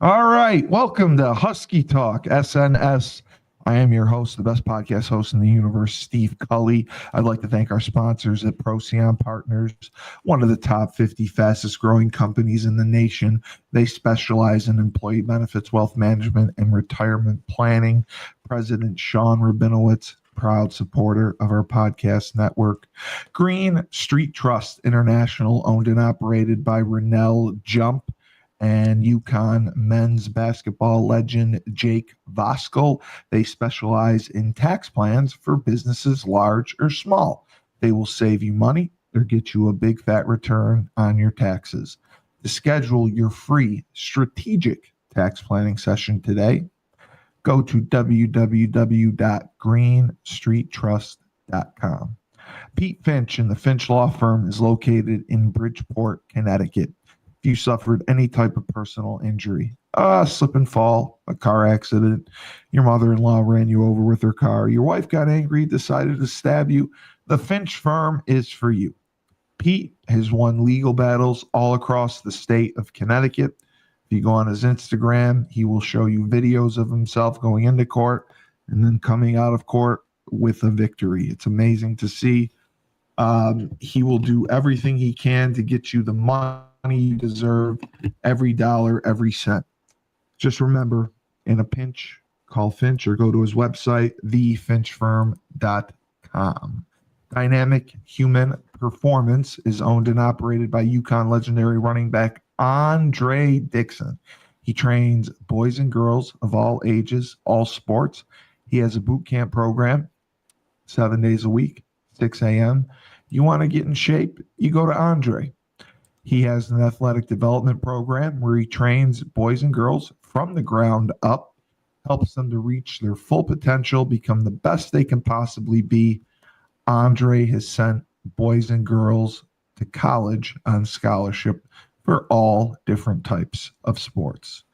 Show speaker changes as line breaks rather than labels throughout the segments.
All right. Welcome to Husky Talk SNS. I am your host, the best podcast host in the universe, Steve Cully. I'd like to thank our sponsors at Procyon Partners, one of the top 50 fastest growing companies in the nation. They specialize in employee benefits, wealth management, and retirement planning. President Sean Rabinowitz, proud supporter of our podcast network. Green Street Trust International, owned and operated by Rennell Jump and UConn men's basketball legend Jake Voskuhl. They specialize in tax plans for businesses large or small. They will save you money or get you a big fat return on your taxes. To schedule your free strategic tax planning session today, go to www.greenstreettrust.com. Pete Finch and the Finch Law Firm is located in Bridgeport, Connecticut. If you suffered any type of personal injury, a slip and fall, a car accident, your mother-in-law ran you over with her car, your wife got angry, decided to stab you, the Finch firm is for you. Pete has won legal battles all across the state of Connecticut. If you go on his Instagram, he will show you videos of himself going into court and then coming out of court with a victory. It's amazing to see. He will do everything he can to get you the money you deserve, every dollar, every cent. Just remember, in a pinch, call Finch or go to his website, thefinchfirm.com. Dynamic Human Performance is owned and operated by UConn legendary running back Andre Dixon. He trains boys and girls of all ages, all sports. He has a boot camp program, 7 days a week, 6 a.m. You want to get in shape, you go to Andre. He has an athletic development program where he trains boys and girls from the ground up, helps them to reach their full potential, become the best they can possibly be. Andre has sent boys and girls to college on scholarship for all different types of sports.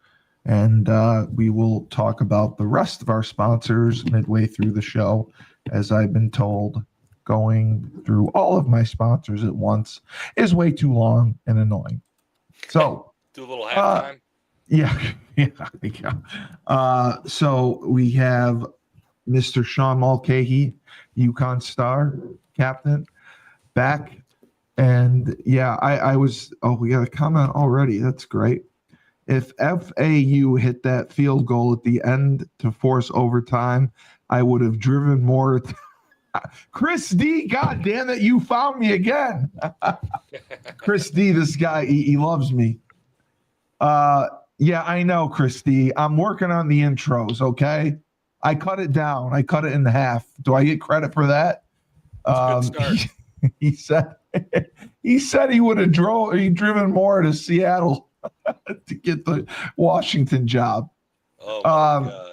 And we will talk about the rest of our sponsors midway through the show, as I've been told. Going through all of my sponsors at once is way too long and annoying. So
do a little halftime.
Yeah. So we have Mr. Sean Mulcahy, UConn Star captain, back. And yeah, we got a comment already. That's great. If FAU hit that field goal at the end to force overtime, I would have driven more. Chris D, God damn it, you found me again. Chris D, this guy, he loves me. Yeah, I know, Chris D. I'm working on the intros, okay? I cut it down. I cut it in half. Do I get credit for that?
Good start.
He said he would have driven more to Seattle to get the Washington job.
Oh, my God.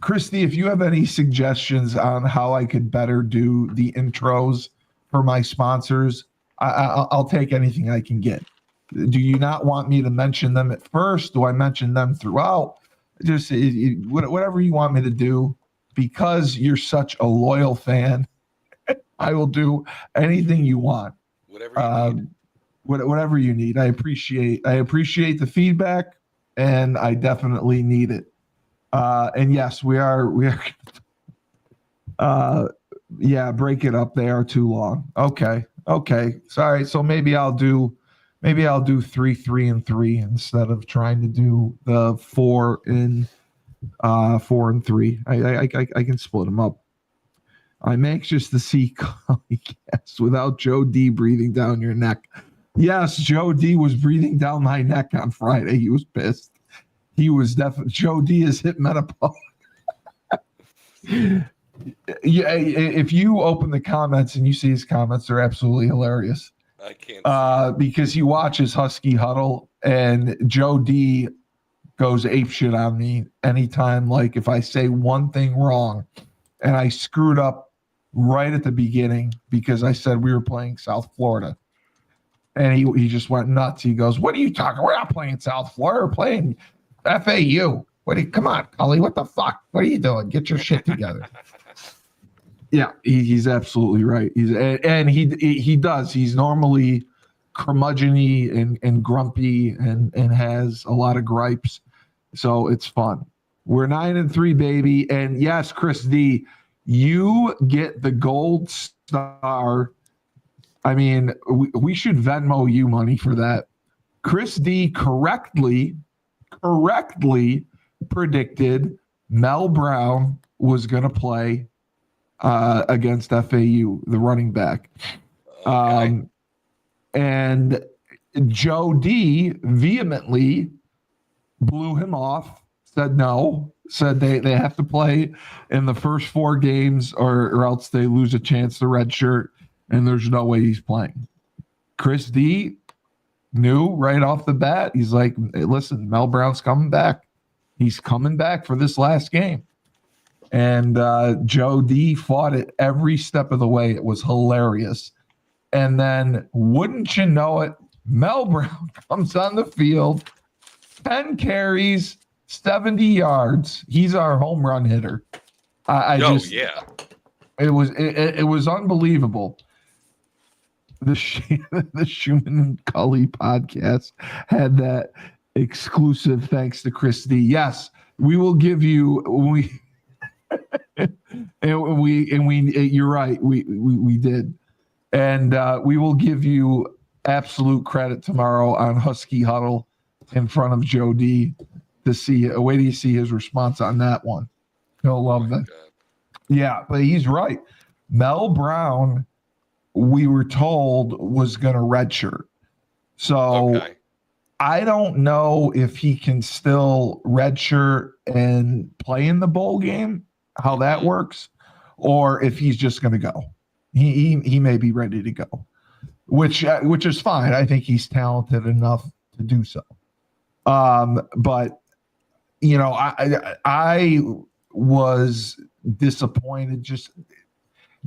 Christy, if you have any suggestions on how I could better do the intros for my sponsors, I'll take anything I can get. Do you not want me to mention them at first? Do I mention them throughout? Just whatever you want me to do. Because you're such a loyal fan, I will do anything you want.
Whatever you need.
Whatever you need. I appreciate the feedback, and I definitely need it. And yes, we are. Break it up. They are too long. Okay. Sorry. So maybe I'll do 3, 3, and 3 instead of trying to do the 4 and 3. I can split them up. I'm anxious to see Cully guests without Joe D breathing down your neck. Yes, Joe D was breathing down my neck on Friday. He was pissed. He was definitely. Joe D has hit menopause. Yeah, if you open the comments and you see his comments, they're absolutely hilarious.
I can't.
Because he watches Husky Huddle, and Joe D goes apeshit on me anytime. Like if I say one thing wrong, and I screwed up right at the beginning because I said we were playing South Florida. And he just went nuts. He goes, "What are you talking? We're not playing South Florida. We're playing FAU. Come on, Cully, what the fuck? What are you doing? Get your shit together." Yeah, he's absolutely right. He does. He's normally curmudgeon-y and grumpy and has a lot of gripes. So it's fun. We're 9-3, baby. And yes, Chris D, you get the gold star. I mean, we should Venmo you money for that. Chris D correctly predicted Mel Brown was going to play against FAU, the running back.
Okay.
And Joe D vehemently blew him off, said no, said they have to play in the first 4 games or else they lose a chance to redshirt, and there's no way he's playing. Chris D knew right off the bat. He's like, hey, listen, Mel Brown's coming back. He's coming back for this last game. And Joe D fought it every step of the way. It was hilarious. And then, wouldn't you know it, Mel Brown comes on the field, 10 carries, 70 yards. He's our home run hitter. It was unbelievable. The Schumann and Cully podcast had that exclusive thanks to Chris D. Yes, we will give you you're right. We did. And we will give you absolute credit tomorrow on Husky Huddle in front of Joe D to see. Wait till you see his response on that one. He'll love that. Yeah, but he's right. Mel Brown, we were told, was going to redshirt. So I don't know if he can still redshirt and play in the bowl game, how that works, or if he's just going to go. He may be ready to go, which is fine. I think he's talented enough to do so. But you know, I was disappointed. Just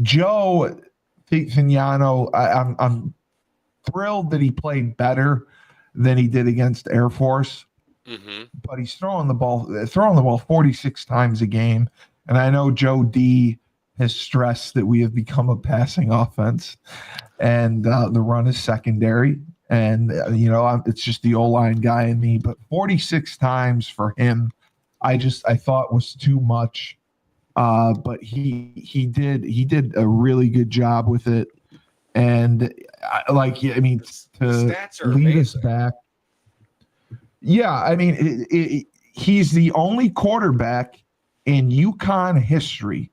Joe Fignano, I'm thrilled that he played better than he did against Air Force. But he's throwing the ball 46 times a game, and I know Joe D has stressed that we have become a passing offense, and the run is secondary. And it's just the O-line guy in me. But 46 times for him, I thought was too much. But he did a really good job with it, and to
stats are
lead
amazing.
us back. Yeah, I mean, he's the only quarterback in UConn history,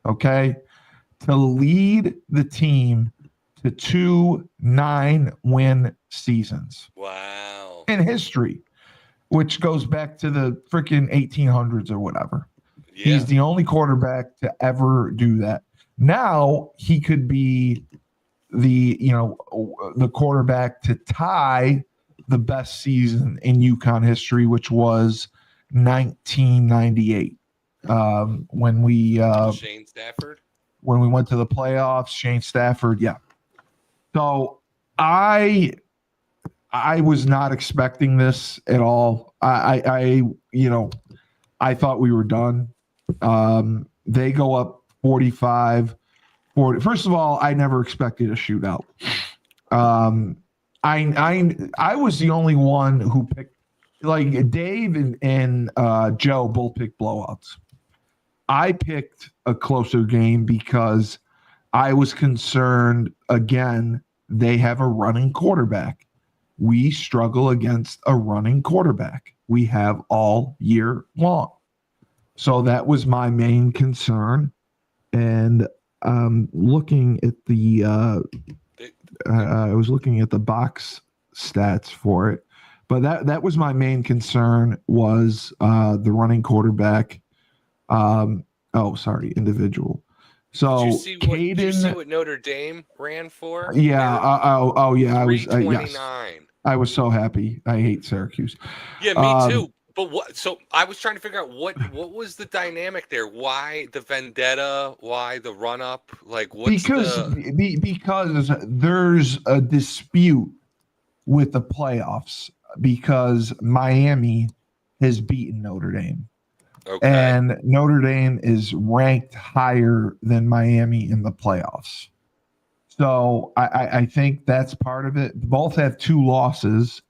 okay, to lead the team to 2 9-win seasons.
Wow.
In history, which goes back to the freaking 1800s or whatever. Yeah. He's the only quarterback to ever do that. Now he could be the quarterback to tie the best season in UConn history, which was 1998. When we
Shane Stafford,
when we went to the playoffs, Shane Stafford, yeah. So I was not expecting this at all. I thought we were done. They go up 45-40. First of all, I never expected a shootout. I was the only one who picked, like Dave and Joe both picked blowouts. I picked a closer game because I was concerned, again, they have a running quarterback. We struggle against a running quarterback. We have all year long. So that was my main concern. And looking at the I was looking at the box stats for it. But that was my main concern, was the running quarterback. Individual. So
did you see what Notre Dame ran for?
Yeah. I was
329.
I was so happy. I hate Syracuse.
Yeah, me too. But what? So I was trying to figure out what was the dynamic there? Why the vendetta? Why the run up? Like because
there's a dispute with the playoffs because Miami has beaten Notre Dame. Okay. And Notre Dame is ranked higher than Miami in the playoffs. So I think that's part of it. Both have 2 losses,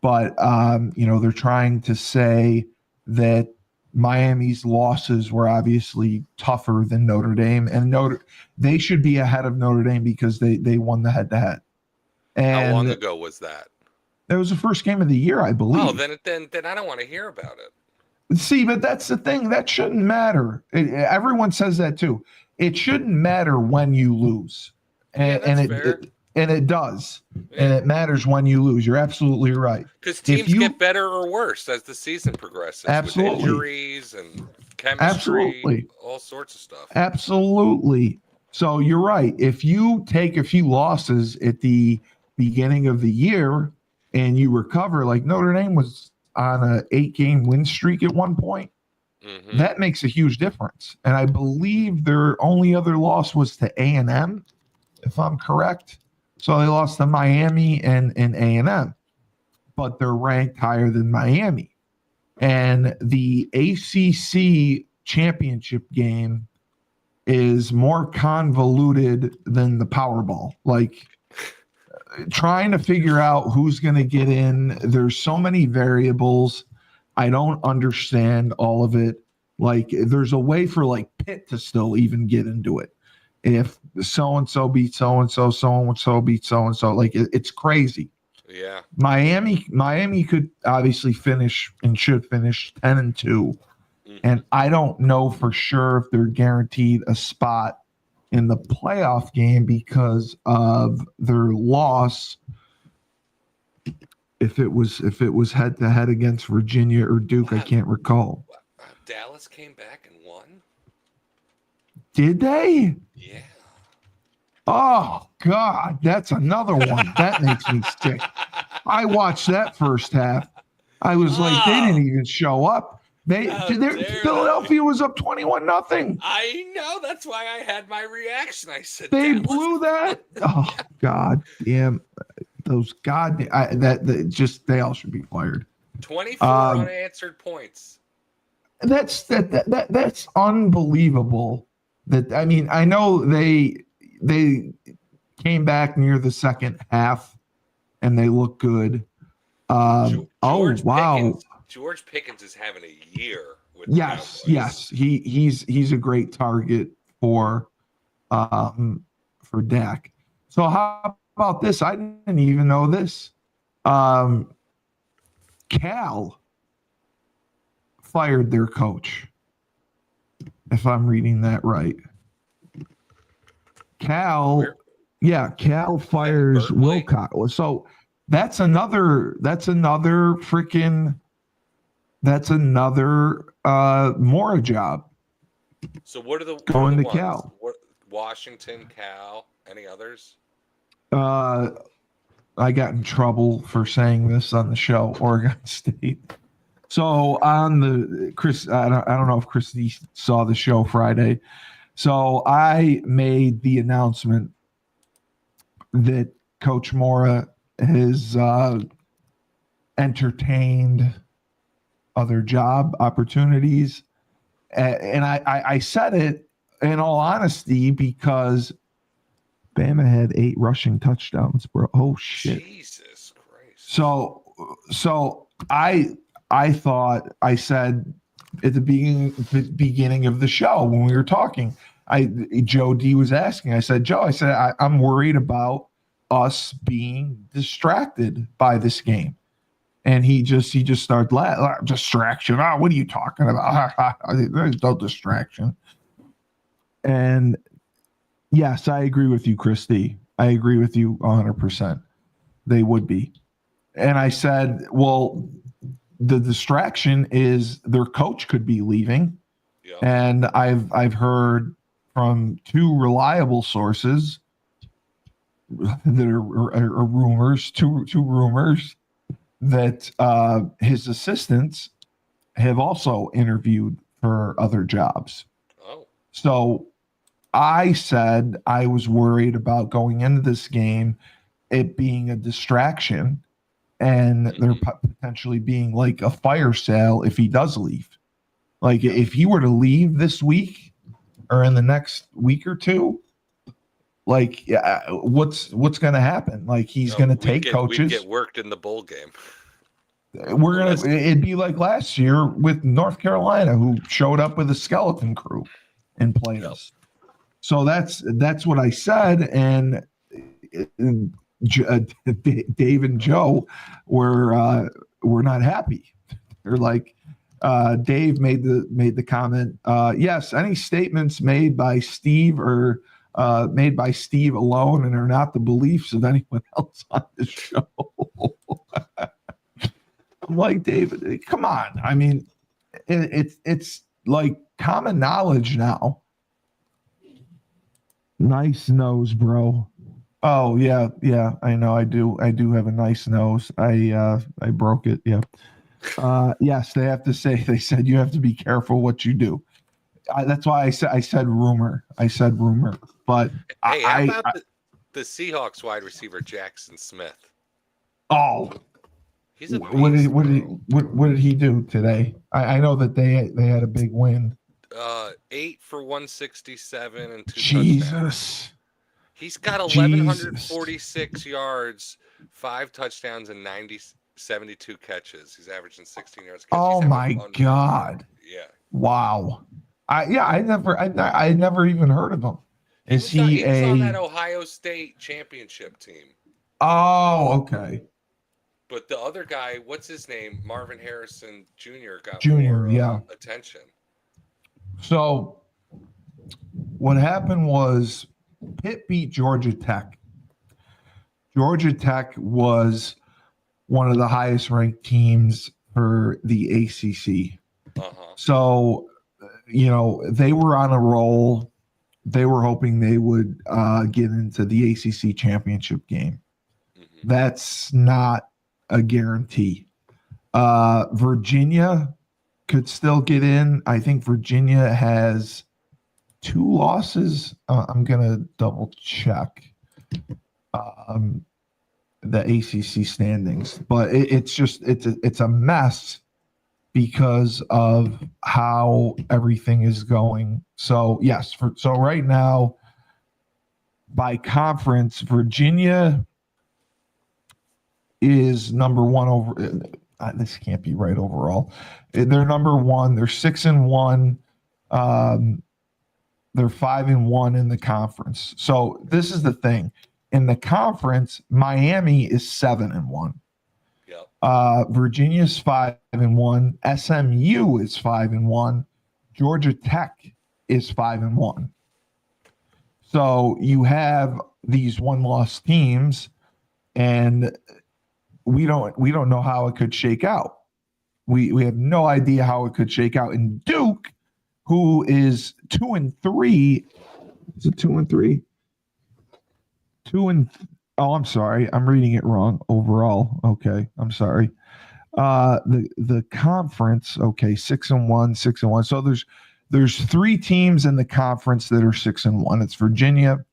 but they're trying to say that Miami's losses were obviously tougher than Notre Dame, and they should be ahead of Notre Dame because they won the head-to-head.
How long
And
ago was that?
that was the first game of the year, I believe.
Oh, then I don't want to hear about it.
See, but that's the thing. That shouldn't matter. Everyone says that too. It shouldn't matter when you lose. And
fair.
It does. Yeah. And it matters when you lose. You're absolutely right.
Because teams get better or worse as the season progresses.
Absolutely.
With injuries and chemistry.
Absolutely.
All sorts of stuff.
Absolutely. So you're right. If you take a few losses at the beginning of the year and you recover, like Notre Dame was on a 8-game win streak at one point, that makes a huge difference. And I believe their only other loss was to A&M, if I'm correct. So they lost to Miami and A&M, but they're ranked higher than Miami. And the ACC championship game is more convoluted than the Powerball. Like, trying to figure out who's going to get in. There's so many variables. I don't understand all of it. Like, there's a way for like Pitt to still even get into it. If so-and-so beats so-and-so, so-and-so beats so-and-so, like it's crazy.
Yeah.
Miami could obviously finish and should finish 10-2. And I don't know for sure if they're guaranteed a spot in the playoff game because of their loss. If it was head to head against Virginia or Duke, I can't recall.
Dallas came back and won.
Did they?
Yeah.
Oh God, that's another one that makes me sick. I watched that first half. I was like, they didn't even show up. Philadelphia was up 21-0.
I know. That's why I had my reaction. I said
they blew that. Oh God damn, those they all should be fired.
24 unanswered points.
That's unbelievable. I know they came back near the second half and they look good.
George Pickens is having a year with
yes. He's a great target for Dak. So how about this? I didn't even know this. Cal fired their coach, if I'm reading that right. Cal fires Wilcox. So that's another Mora job.
So what are the
going
to
Cal?
Washington, Cal, any others?
I got in trouble for saying this on the show, Oregon State. So on the Chris, I don't know if Christy saw the show Friday. So I made the announcement that Coach Mora has entertained other job opportunities. And I said it in all honesty because Bama had 8 rushing touchdowns, bro. Oh, shit.
Jesus Christ.
So I thought I said at the beginning of the show when we were talking, Joe D was asking. I said, Joe, I'm worried about us being distracted by this game. And he just started laughing. Distraction. Oh, what are you talking about? There's no distraction. And yes, I agree with you, Christy. I agree with you 100%. They would be. And I said, well, the distraction is their coach could be leaving. Yeah. And I've heard from 2 reliable sources that are rumors, two rumors, that his assistants have also interviewed for other jobs.
Oh. So
I said I was worried about going into this game, it being a distraction, and there potentially being like a fire sale if he does leave. Like if he were to leave this week or in the next week or two, like what's going to happen? Like he's going to take coaches.
We get worked in the bowl game.
It'd be like last year with North Carolina, who showed up with a skeleton crew and played us. So that's what I said, and Dave and Joe were not happy. They're like, Dave made the comment. Yes, any statements made by Steve or made by Steve alone and are not the beliefs of anyone else on this show. I'm like, David, come on. I mean, it's like common knowledge now. Nice nose, bro. Oh yeah. I know. I do have a nice nose. I broke it. Yeah. Yes, they have to say. They said you have to be careful what you do. That's why I said rumor. But
hey, how about the Seahawks wide receiver Jackson Smith?
Oh,
he's a
what did he do today? I know that they had a big win.
8 for 167 and 2
Jesus.
touchdowns. He's got 1,146 yards, 5 touchdowns, and 72 catches. He's averaging 16 yards.
Oh my God!
Yeah.
Wow. I never even heard of him. He was
on that Ohio State championship team.
Oh, okay.
But the other guy, what's his name? Marvin Harrison Jr. got more attention.
So what happened was Pitt beat Georgia Tech. Georgia Tech was one of the highest ranked teams for the ACC. So, they were on a roll. They were hoping they would get into the ACC championship game. Mm-hmm. That's not a guarantee. Virginia could still get in. I think Virginia has 2 losses. I'm going to double check the ACC standings, but it's a mess because of how everything is going. So yes, so right now by conference, Virginia is number 1 over. This can't be right overall. They're number 1. They're 6-1. They're 5-1 in the conference. So this is the thing. In the conference, Miami is 7-1. Yep. Virginia's 5-1. SMU is 5-1. Georgia Tech is 5-1. So you have these 1-loss teams, and we don't know how it could shake out. We have no idea how it could shake out. And Duke, who is 2-3, is it 2-3? Oh, I'm sorry. I'm reading it wrong overall. Okay. I'm sorry. The conference, okay, 6-1. So there's 3 teams in the conference that are 6-1. It's Virginia,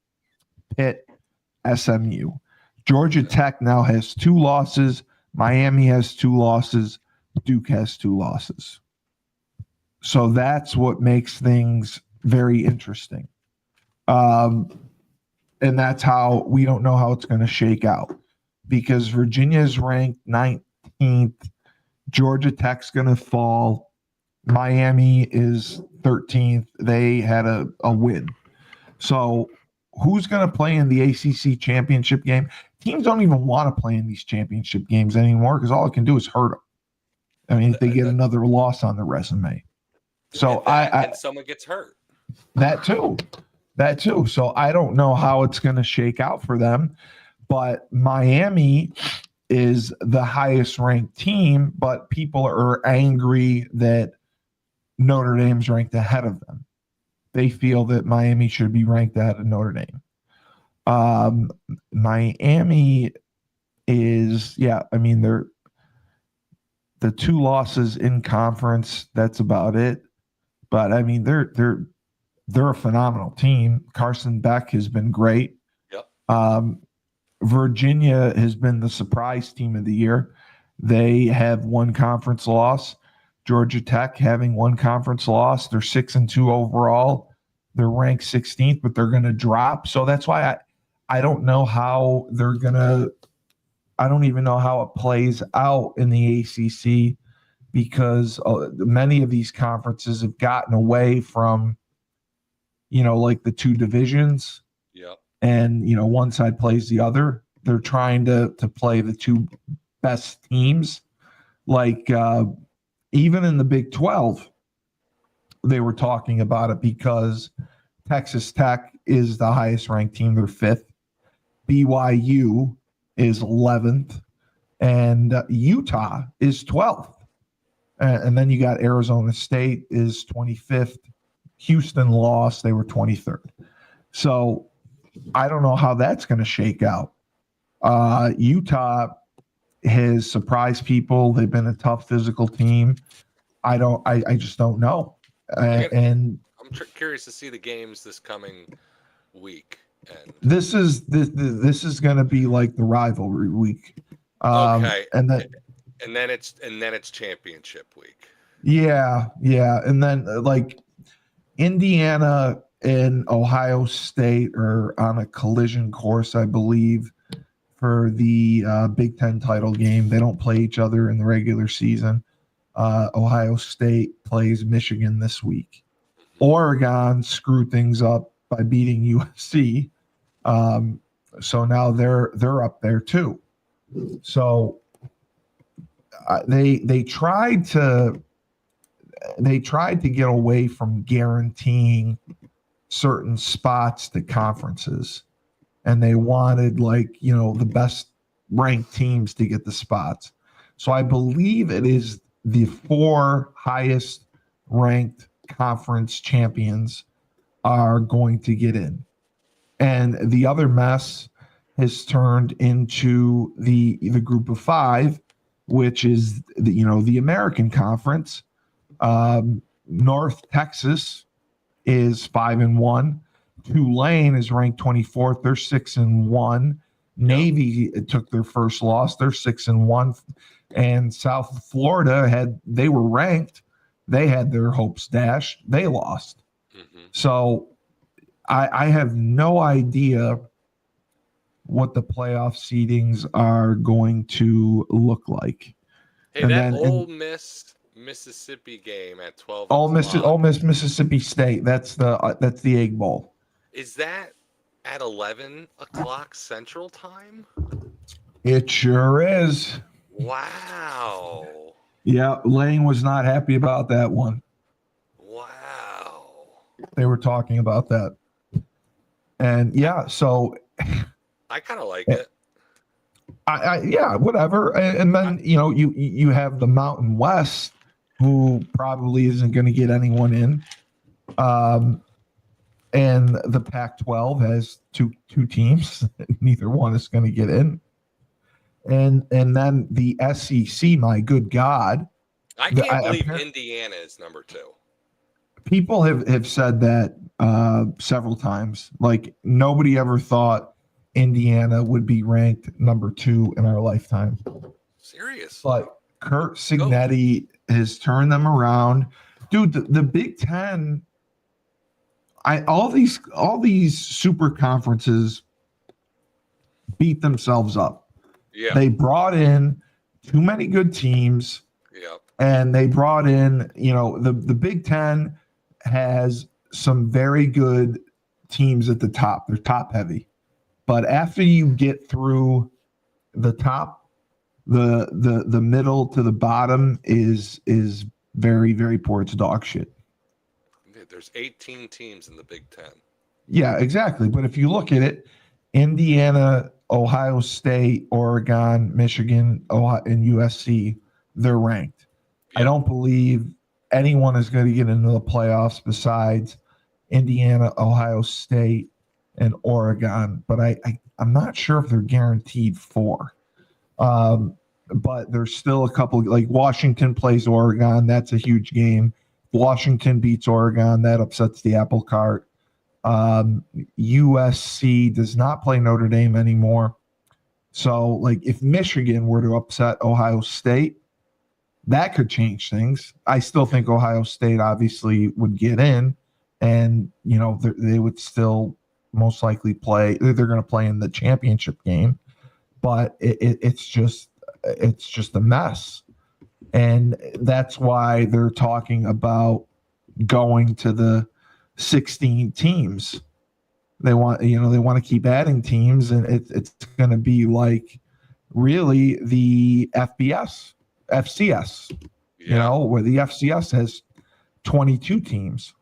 Pitt, SMU. Georgia Tech now has 2 losses. Miami has 2 losses. Duke has 2 losses. So that's what makes things very interesting. And that's how we don't know how it's going to shake out, because Virginia is ranked 19th. Georgia Tech's going to fall. Miami is 13th. They had a win. So who's going to play in the ACC championship game? Teams don't even want to play in these championship games anymore because all it can do is hurt them. I mean, if they get another loss on their resume. So
and someone gets hurt.
That too. So I don't know how it's going to shake out for them, but Miami is the highest ranked team, but people are angry that Notre Dame's ranked ahead of them. They feel that Miami should be ranked ahead of Notre Dame. Miami is, they're the 2 losses in conference. That's about it. But I mean, they're a phenomenal team. Carson Beck has been great. Yep. Virginia has been the surprise team of the year. They have 1 conference loss. Georgia Tech having 1 conference loss. They're 6-2 overall. They're ranked 16th, but they're going to drop. So that's why I don't know how they're going to I don't even know how it plays out in the ACC because many of these conferences have gotten away from, like the two divisions,
Yep.
and one side plays the other. They're trying to play the two best teams. Like even in the Big 12, they were talking about it because Texas Tech is the highest ranked team. They're fifth. BYU is 11th, and Utah is 12th. And then you got Arizona State is 25th. Houston lost. They were 23rd. So I don't know how that's going to shake out. Utah has surprised people. They've been a tough physical team. I just don't know. And
I'm curious to see the games this coming week. And
this is going to be like the rivalry week.
Okay.
And then
it's championship week.
Yeah. And then like Indiana and Ohio State are on a collision course, I believe, for the Big Ten title game. They don't play each other in the regular season. Ohio State plays Michigan this week. Oregon screwed things up by beating USC. So now they're up there too. So they tried to get away from guaranteeing certain spots to conferences, and they wanted the best ranked teams to get the spots. So I believe it is the 4 highest ranked conference champions are going to get in. And the other mess has turned into the group of 5, which is the American Conference. North Texas is 5-1. Tulane is ranked 24th. They're 6-1. Navy took their first loss. They're 6-1. And South Florida they were ranked. They had their hopes dashed. They lost. Mm-hmm. So I have no idea what the playoff seedings are going to look like.
Hey, and that Ole Miss Mississippi game at 12.
Ole Miss Mississippi State. That's the Egg Bowl.
Is that at 11 o'clock Central Time?
It sure is.
Wow.
Yeah, Lane was not happy about that one.
Wow.
They were talking about that. And yeah, so
I kind of like it.
Yeah, whatever. And then you have the Mountain West, who probably isn't going to get anyone in. And the Pac-12 has two teams. Neither one is going to get in. And then the SEC, my good God.
I can't believe Indiana is number 2.
People have said that several times. Like, nobody ever thought Indiana would be ranked number 2 in our lifetime.
Serious.
But Kurt Cignetti has turned them around. Dude, the Big Ten, all these super conferences beat themselves up.
Yeah.
They brought in too many good teams.
Yep.
And they brought in, the Big Ten has some very good teams at the top. They're top heavy. But after you get through the top, the middle to the bottom is very, very poor. It's dog shit.
There's 18 teams in the Big Ten.
Yeah, exactly. But if you look at it, Indiana, Ohio State, Oregon, Michigan, Ohio, and USC, they're ranked. Yep. I don't believe anyone is going to get into the playoffs besides Indiana, Ohio State, and Oregon. But I'm not sure if they're guaranteed 4. But there's still a couple, like Washington plays Oregon. That's a huge game. Washington beats Oregon. That upsets the apple cart. USC does not play Notre Dame anymore. So, like, if Michigan were to upset Ohio State, that could change things. I still think Ohio State obviously would get in, and, they would still most likely play. They're going to play in the championship game. but it's just a mess. And that's why they're talking about going to the 16 teams. They want to keep adding teams, and it's going to be like really the FCS, where the FCS has 22 teams.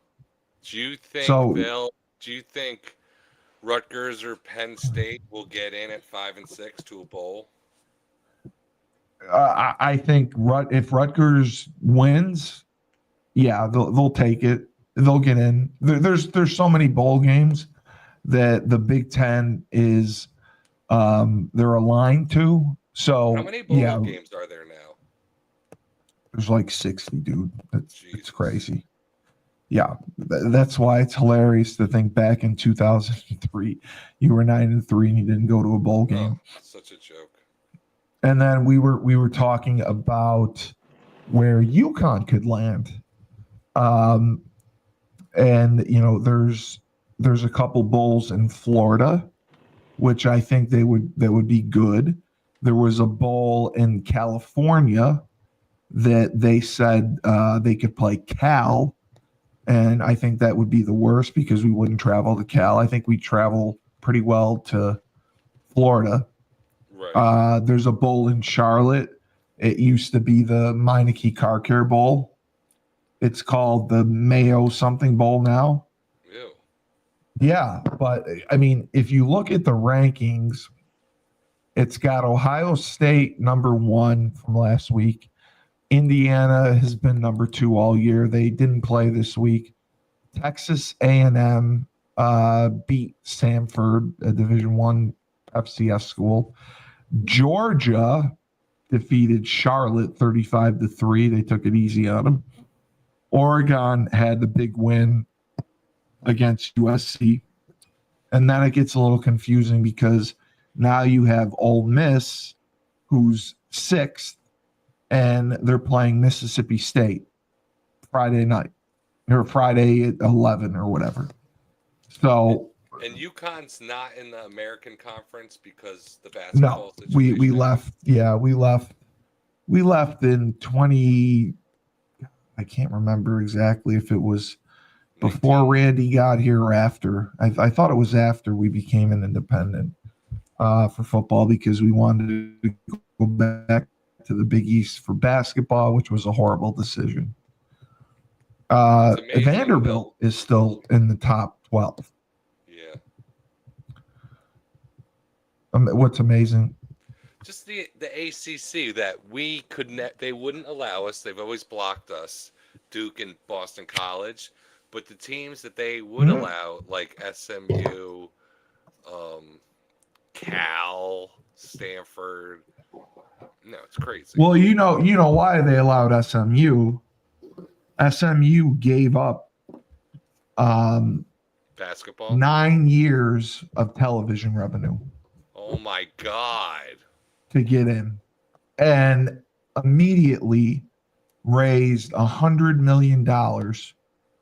Do you think
So,
do you think Rutgers or Penn State will get in at 5 and 6 to a bowl?
I think if Rutgers wins, yeah, they'll take it. They'll get in. There's so many bowl games that the Big Ten is they're aligned to. So
how many bowl games are there now?
There's like 60, dude. It's crazy. Yeah, that's why it's hilarious to think back in 2003, you were 9-3 and you didn't go to a bowl game.
Oh, such a joke.
And then we were talking about where UConn could land, and there's a couple bowls in Florida, which I think that would be good. There was a bowl in California that they said they could play Cal. And I think that would be the worst because we wouldn't travel to Cal. I think we travel pretty well to Florida.
Right.
There's a bowl in Charlotte. It used to be the Meineke Car Care Bowl. It's called the Mayo something Bowl now.
Ew. Yeah,
but I mean, if you look at the rankings, it's got Ohio State number 1 from last week. Indiana has been number 2 all year. They didn't play this week. Texas A&M beat Samford, a Division I FCS school. Georgia defeated Charlotte 35-3. They took it easy on them. Oregon had the big win against USC. And then it gets a little confusing because now you have Ole Miss, who's 6th, and they're playing Mississippi State Friday night or Friday at 11 or whatever. So,
and UConn's not in the American Conference because the basketball situation.
We left. Yeah, we left in 20. I can't remember exactly if it was before Randy got here or after. I thought it was after we became an independent for football because we wanted to go back to the Big East for basketball, which was a horrible decision. Vanderbilt is still in the top 12.
Yeah.
What's amazing?
Just the ACC that we could they wouldn't allow us. They've always blocked us, Duke and Boston College. But the teams that they would allow, like SMU, Cal, Stanford. No, it's crazy.
Well, you know why they allowed SMU. SMU gave up
basketball
9 years of television revenue.
Oh my God.
To get in, and immediately raised $100 million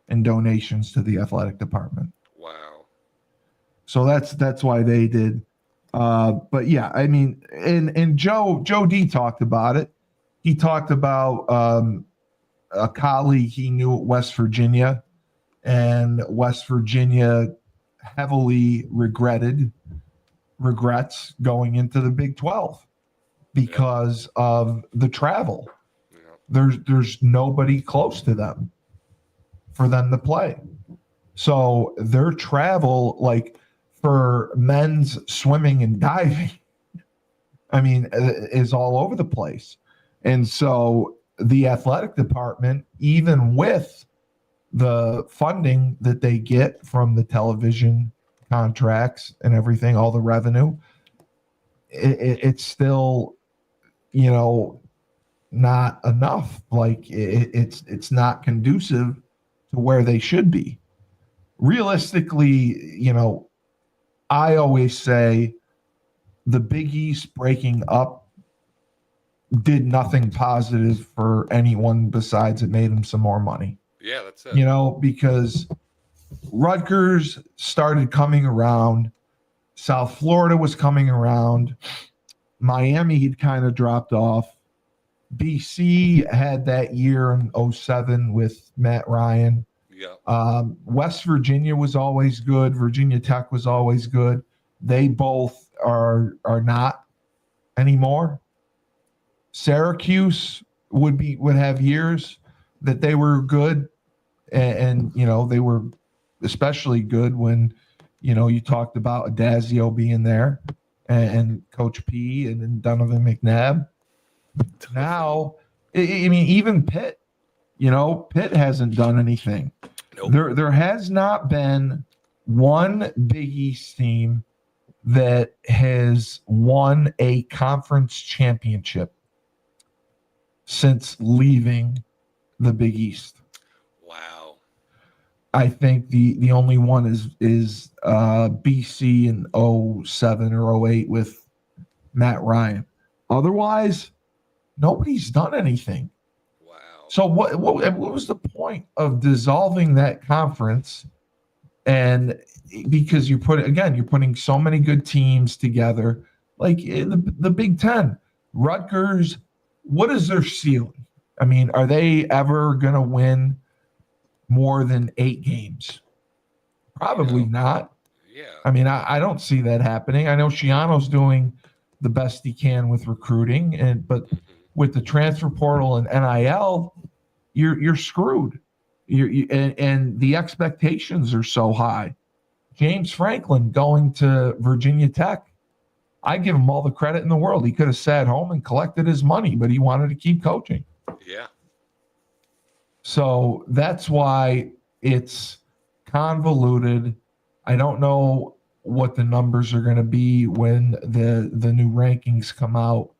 in donations to the athletic department.
Wow.
So that's why they did. But yeah, I mean, and Joe D talked about it. He talked about a colleague he knew at West Virginia, and West Virginia heavily regrets going into the Big 12 because of the travel. Yeah. There's nobody close to them for them to play. So their travel, like for men's swimming and diving, I mean, is all over the place. And so the athletic department, even with the funding that they get from the television contracts and everything, all the revenue, it's still, not enough. Like it's not conducive to where they should be. Realistically, I always say the Big East breaking up did nothing positive for anyone besides it made them some more money.
Yeah, that's it.
Because Rutgers started coming around. South Florida was coming around. Miami, he'd kind of dropped off. BC had that year in '07 with Matt Ryan.
Yeah.
West Virginia was always good. Virginia Tech was always good. They both are not anymore. Syracuse would have years that they were good, and they were especially good when you talked about Adazio being there and Coach P and then Donovan McNabb. Now, I mean, even Pitt, Pitt hasn't done anything.
Nope.
There has not been one Big East team that has won a conference championship since leaving the Big East.
Wow.
I think the only one is BC in '07 or '08 with Matt Ryan. Otherwise, nobody's done anything.
Wow.
So what was the point of dissolving that conference? And because you're putting so many good teams together, like the Big Ten, Rutgers. What is their ceiling? I mean, are they ever going to win more than 8 games? Probably not.
Yeah.
I mean, I don't see that happening. I know Shiano's doing the best he can with recruiting, but with the transfer portal and NIL, you're screwed. And the expectations are so high. James Franklin going to Virginia Tech, I give him all the credit in the world. He could have sat home and collected his money, but he wanted to keep coaching.
Yeah.
So that's why it's convoluted. I don't know what the numbers are going to be when the new rankings come out.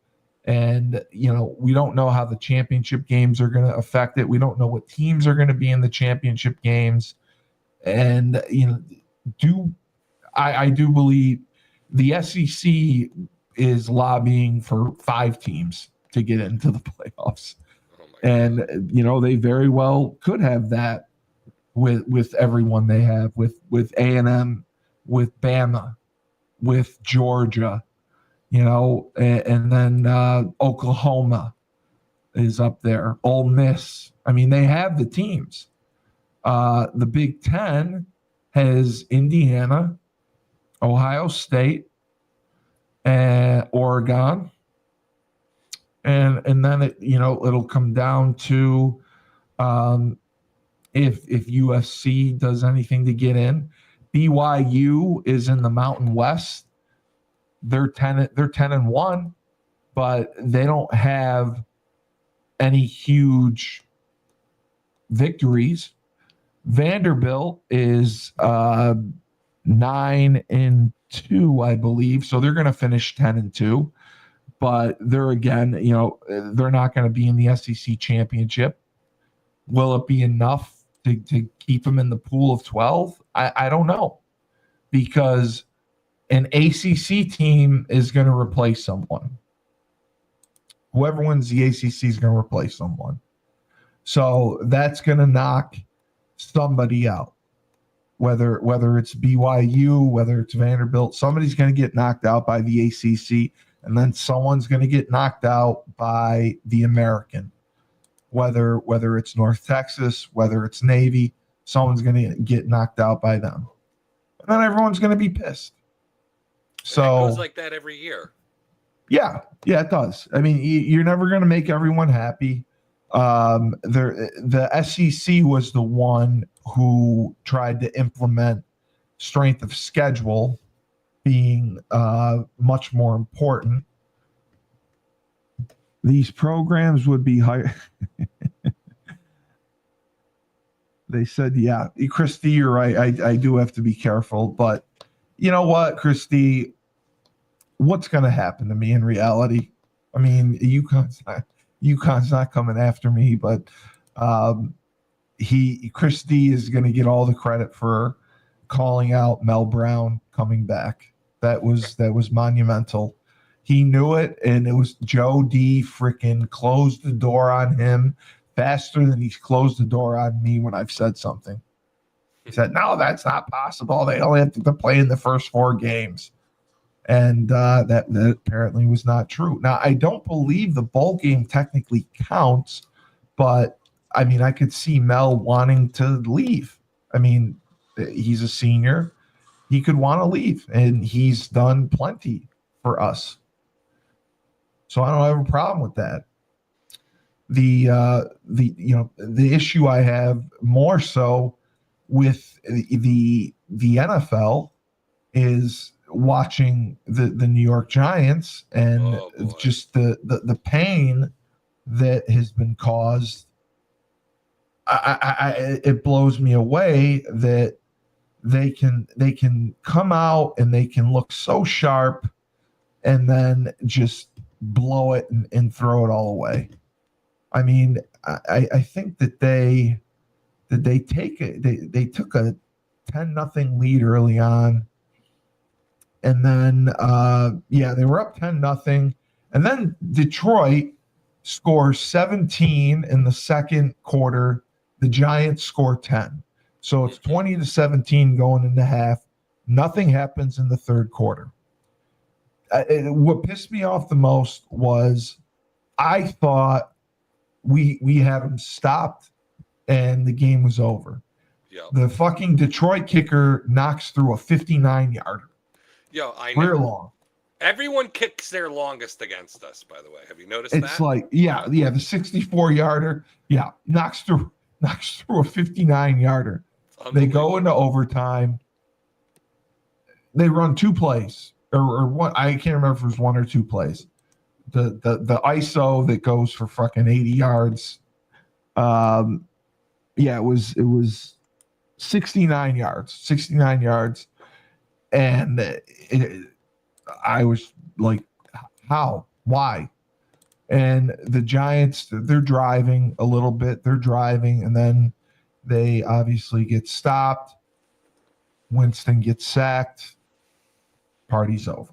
And, we don't know how the championship games are going to affect it. We don't know what teams are going to be in the championship games. And, I do believe the SEC is lobbying for 5 teams to get into the playoffs. And, they very well could have that with everyone they have, with A&M, with Bama, with Georgia, and then Oklahoma is up there, Ole Miss. I mean, they have the teams. The Big Ten has Indiana, Ohio State, and Oregon. And then it'll come down to if USC does anything to get in. BYU is in the Mountain West. They're 10-1, but they don't have any huge victories. Vanderbilt is 9-2, I believe. So they're going to finish 10-2. But they're they're not going to be in the SEC championship. Will it be enough to keep them in the pool of 12? I don't know, because an ACC team is going to replace someone. Whoever wins the ACC is going to replace someone. So that's going to knock somebody out. Whether it's BYU, whether it's Vanderbilt, somebody's going to get knocked out by the ACC. And then someone's going to get knocked out by the American, whether it's North Texas, whether it's Navy, someone's going to get knocked out by them. And then everyone's going to be pissed. So
it goes like that every year.
Yeah, it does. I mean, you're never going to make everyone happy. The SEC was the one who tried to implement strength of schedule being much more important. These programs would be higher. They said, yeah, Christy, you're right. I do have to be careful. But you know what, Christy? What's going to happen to me in reality? I mean, UConn's not coming after me, but Christy is going to get all the credit for calling out Mel Brown coming back. That was monumental. He knew it, and it was Joe D freaking closed the door on him faster than he's closed the door on me when I've said something. He said, no, that's not possible. They only have to play in the first 4 games. And that apparently was not true. Now, I don't believe the bowl game technically counts, but I mean, I could see Mel wanting to leave. I mean, he's a senior. He could want to leave, and he's done plenty for us. So I don't have a problem with that. The issue I have more so with the NFL is watching the New York Giants and just the pain that has been caused. It blows me away that they can come out and they can look so sharp and then just blow it and throw it all away. I mean, I think that they took a 10-0 lead early on, and then they were up 10-0, and then Detroit scores 17 in the second quarter. The Giants score 10, so it's 20-17 going into half. Nothing happens in the third quarter. What pissed me off the most was I thought we had them stopped and the game was over.
Yep.
The fucking Detroit kicker knocks through a 59-yarder.
Yo, I know.
We're long.
Everyone kicks their longest against us, by the way. Have you noticed
It's
that?
like, the 64-yarder, knocks through a 59-yarder. They go into overtime. They run two plays, or one. I can't remember if it was one or two plays. The ISO that goes for fucking 80 yards. It was 69 yards. And I was like, how? Why? And the Giants, they're driving a little bit. And then they obviously get stopped. Winston gets sacked. Party's over.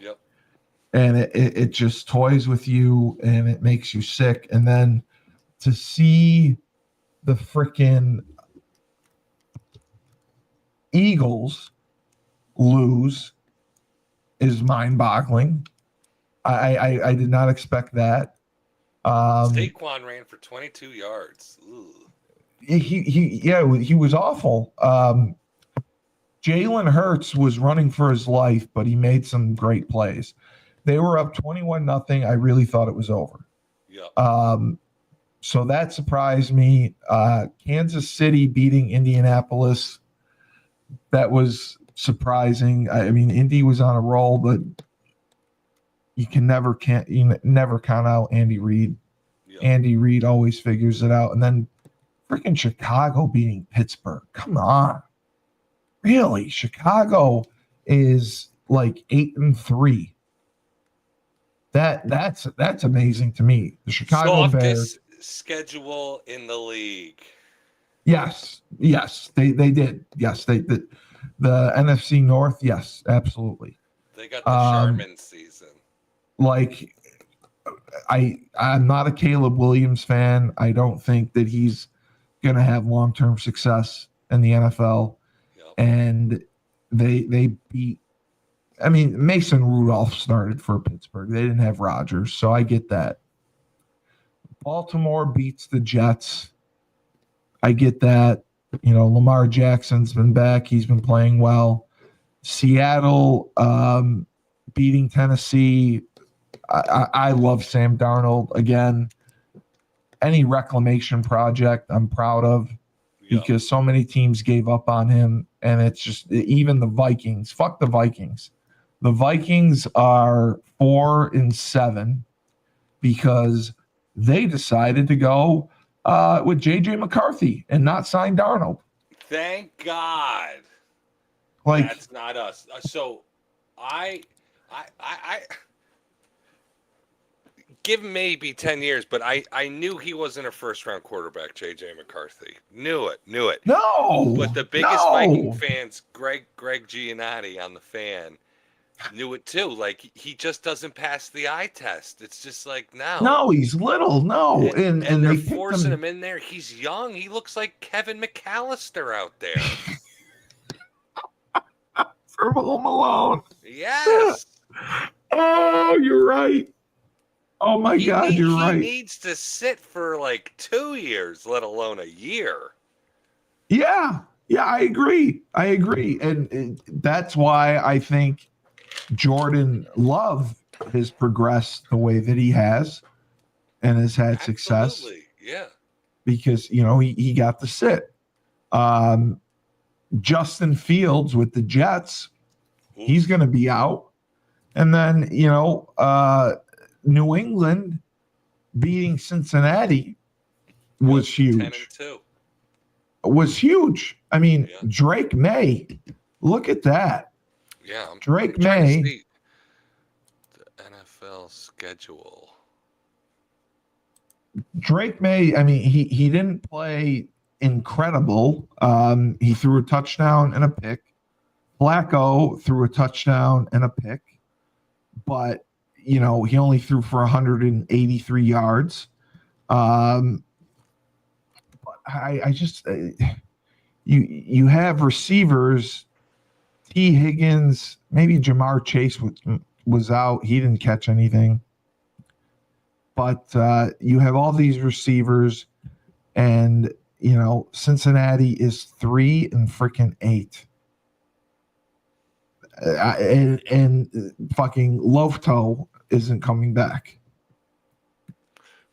Yep.
And it just toys with you and it makes you sick. And then to see the freaking Eagles lose is mind-boggling. I did not expect that.
Saquon ran for 22 yards. Ooh.
He was awful. Jalen Hurts was running for his life, but he made some great plays. They were up 21-0. I really thought it was over.
Yeah.
So that surprised me. Kansas City beating Indianapolis. That was surprising. I mean, Indy was on a roll, but you never count out Andy Reid.
Yep.
Andy Reid always figures it out. And then freaking Chicago beating Pittsburgh. Come on. Really? Chicago is like 8-3. That's amazing to me. The Chicago Bears
schedule in the league.
Yes, they did. Yes, they did. The NFC North, yes, absolutely.
They got the Sherman season.
Like, I'm not a Caleb Williams fan. I don't think that he's going to have long-term success in the NFL. Yep. And they beat. I mean, Mason Rudolph started for Pittsburgh. They didn't have Rodgers, so I get that. Baltimore beats the Jets. I get that. You know, Lamar Jackson's been back. He's been playing well. Seattle beating Tennessee. I love Sam Darnold. Again, any reclamation project I'm proud of because so many teams gave up on him. And it's just even the Vikings. Fuck the Vikings. The Vikings are 4-7 because they decided to go with J.J. McCarthy and not sign Darnold.
Thank God.
Like,
that's not us. So I give maybe 10 years, but I knew he wasn't a first-round quarterback, J.J. McCarthy. Knew it.
No.
But the biggest Viking fans, Greg Giannotti on the Fan, knew it too. Like, he just doesn't pass the eye test. It's just like, no,
he's little. And
they're forcing him in there. He's young. He looks like Kevin McAllister out there
from Home Alone.
Yes.
Oh, you're right. Oh my God, you're
He
right.
needs to sit for like 2 years, let alone a year.
Yeah, yeah, I agree. I agree, and that's why I think Jordan Love has progressed the way that he has and has had success
Absolutely. Yeah.
because he got to sit. Um, Justin Fields with the Jets, he's
Oof.
going to be out, and then New England beating Cincinnati
Yep.
was
10 and
huge.
2.
Was huge. I mean,
Yeah.
Drake May, look at that.
Yeah. I'm
Drake
trying to
May,
see the NFL schedule.
Drake May. I mean, he didn't play incredible. He threw a touchdown and a pick. Flacco threw a touchdown and a pick, but he only threw for 183 yards. But I just you have receivers. T. Higgins, maybe Jamar Chase was out. He didn't catch anything. But you have all these receivers, and Cincinnati is 3-8. And fucking Lofto isn't coming back.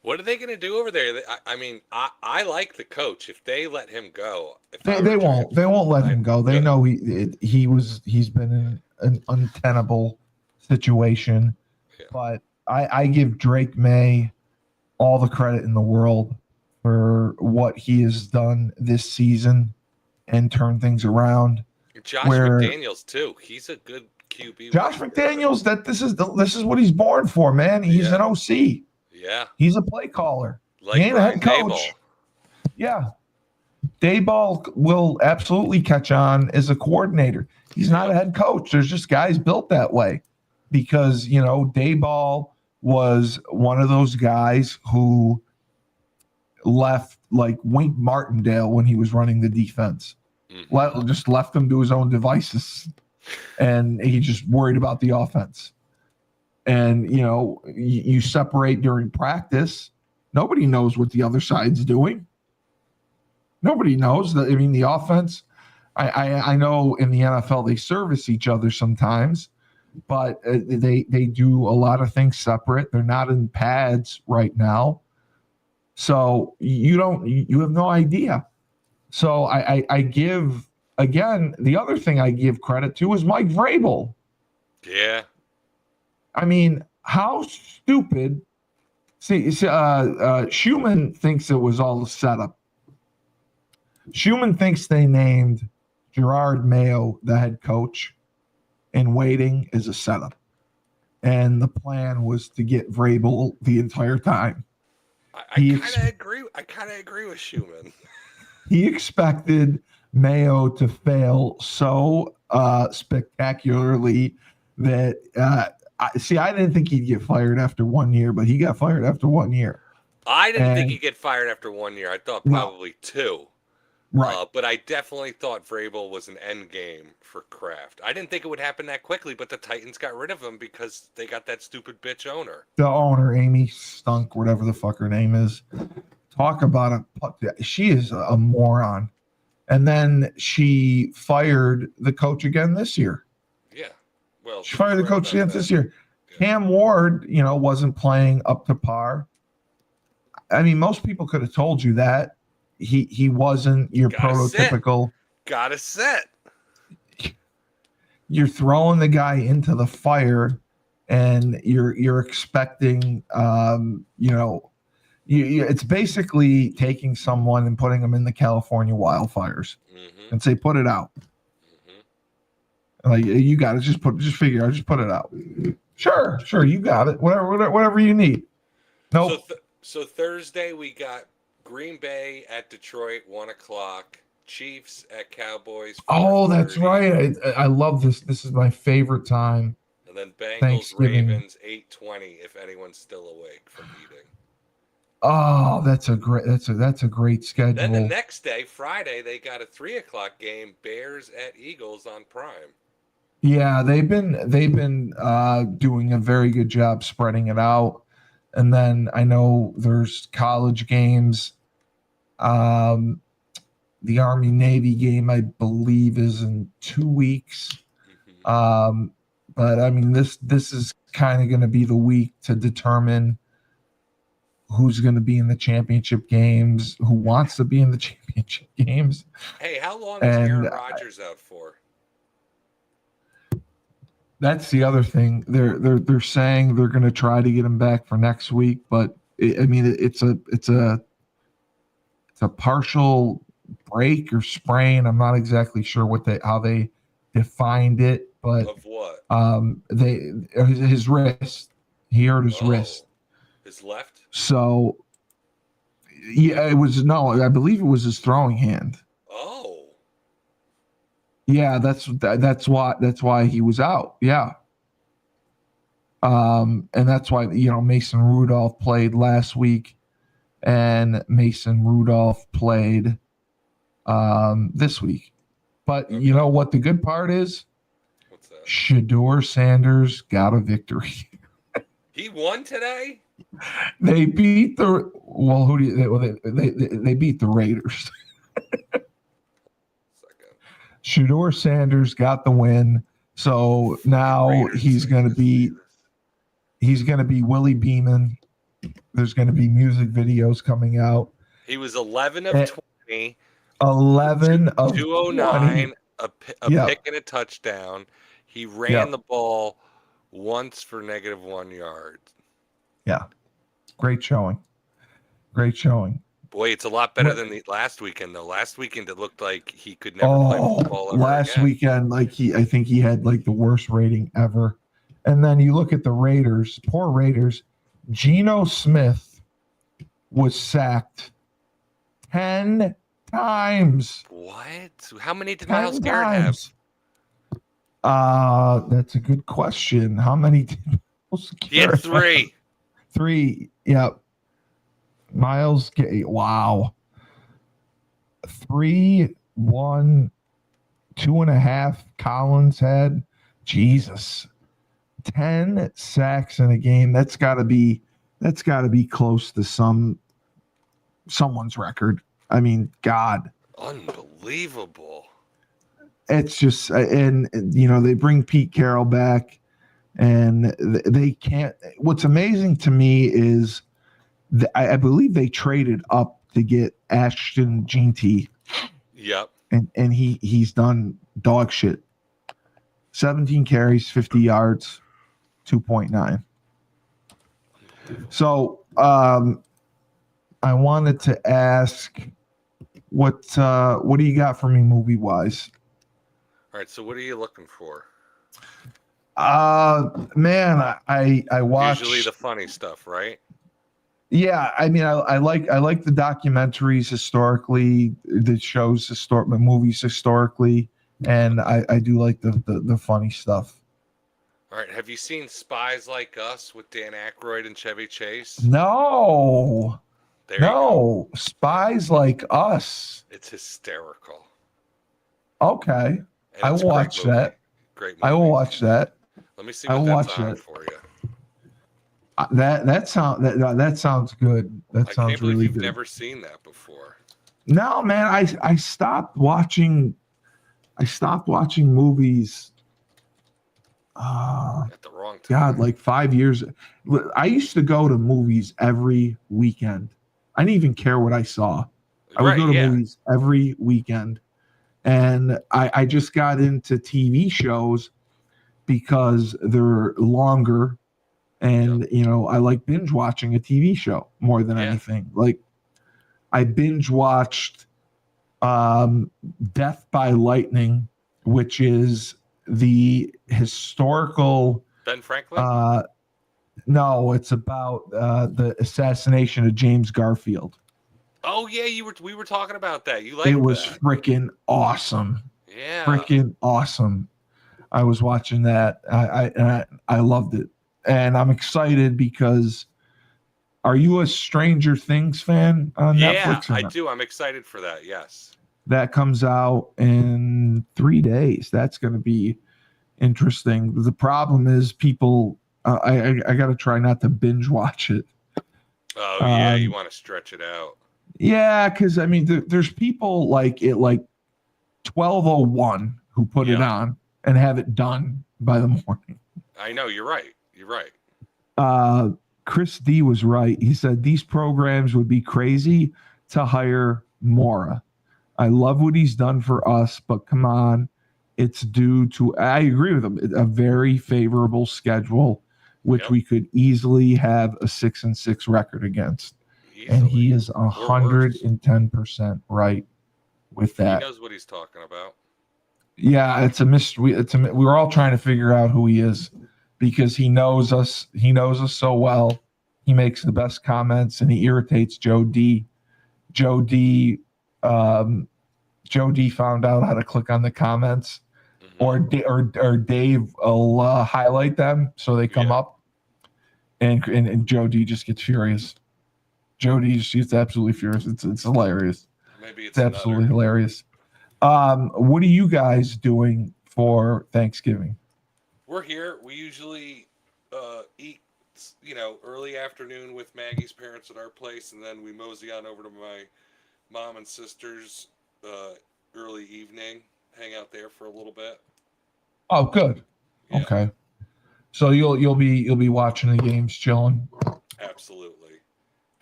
What are they going to do over there? I mean, I like the coach. If they let him go, if I
They,
were
they
a
won't.
Giant
They
fan,
won't let him
I'd
go. They
good.
know he's been in an untenable situation.
Yeah.
But I give Drake May all the credit in the world for what he has done this season and turn things around.
Josh
Where
McDaniels too. He's a good QB
Josh
whisperer.
McDaniels, this is what he's born for, man. He's
Yeah.
an OC.
Yeah.
He's a play caller. He
Like
ain't a
Brian
head coach.
Daboll.
Yeah. Dayball will absolutely catch on as a coordinator. He's not a head coach. There's just guys built that way because, Dayball was one of those guys who left like Wink Martindale when he was running the defense. Just left him to his own devices, and he just worried about the offense. And you separate during practice. Nobody knows what the other side's doing. Nobody knows that. I mean, the offense. I know in the NFL they service each other sometimes, but they do a lot of things separate. They're not in pads right now, so you have no idea. So I give again the other thing I give credit to is Mike Vrabel.
Yeah.
I mean, how stupid. See, Schumann thinks it was all a setup. Schumann thinks they named Gerard Mayo the head coach in waiting as a setup. And the plan was to get Vrabel the entire time.
I kind of agree. I kind of agree with Schumann.
He expected Mayo to fail so spectacularly that I didn't think he'd get fired after 1 year, but he got fired after 1 year.
I didn't think he'd get fired after 1 year. I thought probably two.
Right.
But I definitely thought Vrabel was an end game for Kraft. I didn't think it would happen that quickly, but the Titans got rid of him because they got that stupid bitch owner.
The owner, Amy Stunk, whatever the fuck her name is. Talk about she is a moron. And then she fired the coach again this year.
Yeah. Well,
she fired the coach again this year. Yeah. Cam Ward, wasn't playing up to par. I mean, most people could have told you that. He wasn't your prototypical.
Gotta sit.
You're throwing the guy into the fire, and you're expecting, it's basically taking someone and putting them in the California wildfires and say, put it out. Like, you got to just put it out. Sure, you got it. Whatever you need. Nope.
So Thursday we got Green Bay at Detroit, 1:00. Chiefs at Cowboys.
Oh, that's right. I love this. This is my favorite time.
And then Bengals Ravens 8:20. If anyone's still awake from eating.
Oh, that's a great schedule.
Then the next day, Friday, they got a 3:00 game. Bears at Eagles on Prime.
Yeah, they've been doing a very good job spreading it out. And then I know there's college games. Um, the Army Navy game, I believe, is in 2 weeks.
Hmm.
Um, but I mean, this is kind of going to be the week to determine who's going to be in the championship games, who wants to be in the championship games,
Hey, how long is
and
Aaron Rodgers out for?
that's the other thing. They're saying they're going to try to get him back for next week, but I mean, it's a partial break or sprain. I'm not exactly sure how they defined it, but
Of what?
they his wrist. He hurt his
Oh,
wrist.
his left?
So yeah, it was no. I believe it was his throwing hand.
Oh,
Yeah, that's why he was out. Yeah. And that's why Mason Rudolph played last week, and Mason Rudolph played this week. But you
okay.
know what the good part is?
What's that?
Shador Sanders got a victory.
He won today?
They beat the well. Who do you? They beat the Raiders.
Second.
Shador Sanders got the win. So
Fucking
now
Raiders.
he's
I
going to
gotta see
be
this.
he's going to be Willie Beeman. There's going to be music videos coming out.
He was 11 of
At
20,
11 of 20.
209, a
Yep.
pick and a touchdown. He ran
Yep.
the ball once for -1 yard.
Yeah. Great showing. Great showing.
Boy, it's a lot better
What?
than the last weekend, though. Last weekend, it looked like he could never play football ever
Last
again.
weekend, I think he had like the worst rating ever. And then you look at the Raiders, poor Raiders. Geno Smith was sacked 10 times.
What? How many did
10
Miles Garrett have?
times. That's a good question. How many did Miles
He had
Garrett have?
3.
3. Yep. Miles, wow. 3, 1, 2.5. Collins had, Jesus, 10 sacks in a game. That's got to be close to someone's record. I mean, God,
Unbelievable.
it's just, and they bring Pete Carroll back, and they can't. What's amazing to me is I believe they traded up to get Ashton Jeanty,
Yep.
and he's done dog shit. 17 carries, 50 yards, 2.9. So I wanted to ask, what do you got for me movie wise?
All right, so what are you looking for?
Man, I watched
Usually the funny stuff, right?
Yeah, I mean, I like the documentaries historically, that shows movies historically, and I do like the funny stuff.
All right, have you seen Spies Like Us with Dan Aykroyd and Chevy Chase?
No,
There you go.
Spies Like Us.
It's hysterical.
Okay,
And
I
it's
will
a great
watch
movie.
that.
Great movie.
I will watch that.
Let me see
I
what
will
that's
watch
on
that.
for you.
That sounds good. That
I
sounds
can't believe
really
you've
good.
never seen that before.
No, man, I stopped watching. I stopped watching movies.
At the wrong time.
God, like 5 years. I used to go to movies every weekend. I didn't even care what I saw. I would
Right,
go to
yeah.
movies every weekend. And I just got into TV shows because they're longer. And, I like binge watching a TV show more than
Yeah.
anything. Like, I binge watched Death by Lightning, which is the historical.
Ben Franklin?
No, it's about the assassination of James Garfield.
Oh yeah, we were talking about that. You
It
liked
was
that.
freaking awesome.
Yeah.
Freaking awesome. I was watching that. I loved it. And I'm excited because, are you a Stranger Things fan on Netflix?
I do. I'm excited for that. Yes.
That comes out in 3 days. That's going to be interesting. The problem is people. I got to try not to binge watch it.
Oh yeah, you want to stretch it out.
Yeah, because I mean, there's people like 12:01 who put it on and have it done by the morning.
I know, you're right. You're right.
Chris D was right. He said these programs would be crazy to hire Mora. I love what he's done for us, but come on, it's due to, I agree with him, a very favorable schedule, which we could easily have a 6-6 record against. Easily. And he is 110% right with that.
He knows what he's talking about.
Yeah, it's a mystery. We're all trying to figure out who he is because he knows us. He knows us so well. He makes the best comments and he irritates Joe D. Joe D found out how to click on the comments, or Dave will highlight them so they come up, and Joe D just gets furious. Joe D just gets absolutely furious. It's hilarious.
Maybe it's
absolutely hilarious. What are you guys doing for Thanksgiving?
We're here. We usually eat, early afternoon with Maggie's parents at our place, and then we mosey on over to my mom and sister's early evening, hang out there for a little bit.
Oh, good. Yeah. Okay. So you'll be watching the games, chilling.
Absolutely.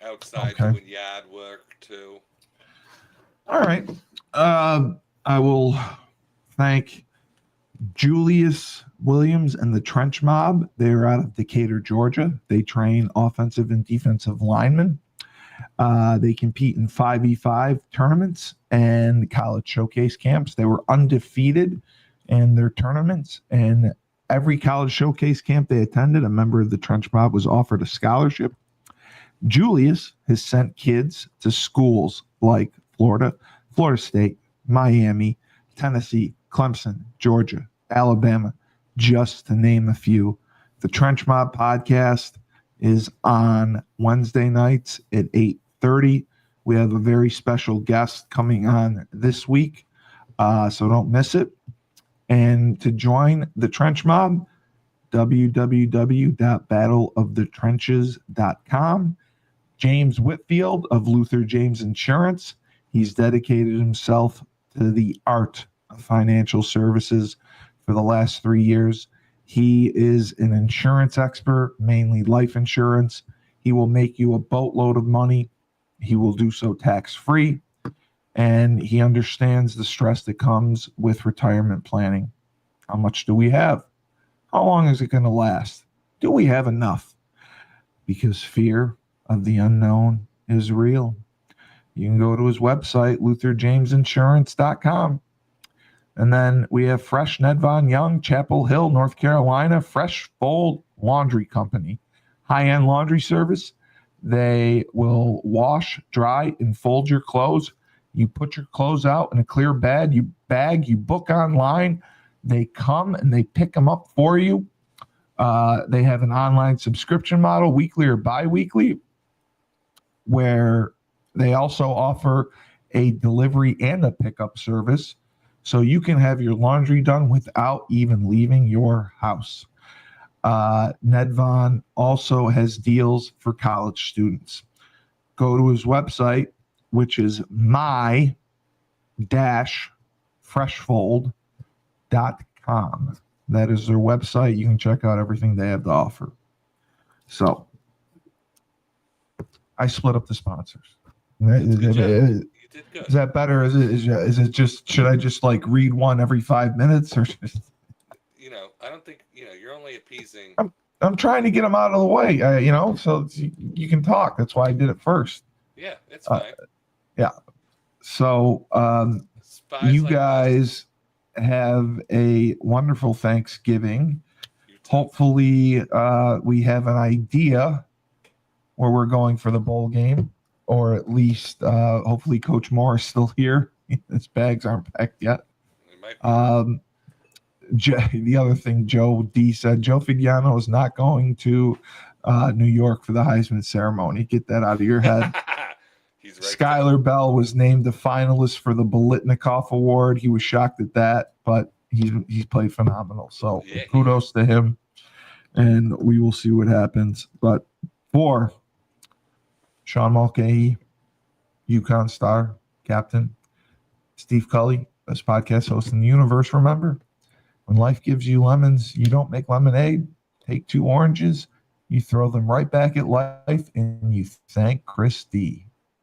Outside doing yard work too.
All right. I will thank Julius Williams and the Trench Mob. They are out of Decatur, Georgia. They train offensive and defensive linemen. They compete in 5v5 tournaments and college showcase camps. They were undefeated in their tournaments, and every college showcase camp they attended, a member of the Trench Mob was offered a scholarship. Julius has sent kids to schools like Florida State, Miami, Tennessee, Clemson, Georgia, Alabama, just to name a few. The Trench Mob podcast is on Wednesday nights at 8:30. We have a very special guest coming on this week, so don't miss it. And to join the Trench Mob, www.battleofthetrenches.com. James Whitfield of Luther James Insurance. He's dedicated himself to the art of financial services for the last 3 years. He is an insurance expert, mainly life insurance. He will make you a boatload of money. He will do so tax-free. And he understands the stress that comes with retirement planning. How much do we have? How long is it going to last? Do we have enough? Because fear of the unknown is real. You can go to his website, lutherjamesinsurance.com. And then we have Fresh Ned Von Young, Chapel Hill, North Carolina, Fresh Fold Laundry Company. High-end laundry service. They will wash, dry, and fold your clothes. You put your clothes out in a clear bag, you book online. They come and they pick them up for you. They have an online subscription model, weekly or bi-weekly, where they also offer a delivery and a pickup service. So you can have your laundry done without even leaving your house. Ned Von also has deals for college students. Go to his website, which is my-freshfold.com. That is their website. You can check out everything they have to offer. So I split up the sponsors.
You did good.
Is that better? Is it just, should I just like read one every 5 minutes or just?
I don't think, you're only appeasing.
I'm trying to get them out of the way, so you can talk. That's why I did it first.
Yeah, it's fine.
Yeah. So you guys have a wonderful Thanksgiving. Hopefully we have an idea where we're going for the bowl game, or at least hopefully Coach Moore is still here. His bags aren't packed yet. The other thing Joe D said, Joe Figliano is not going to New York for the Heisman ceremony. Get that out of your head.
He's right.
Skylar Bell was named a finalist for the Bolitnikoff Award. He was shocked at that, but he's played phenomenal. So
Yeah,
kudos to him, and we will see what happens. But for Sean Mulcahy, UConn Star captain, Steve Cully, best podcast host in the universe. Remember, when life gives you lemons, you don't make lemonade. Take 2 oranges, you throw them right back at life, and you thank Chris D.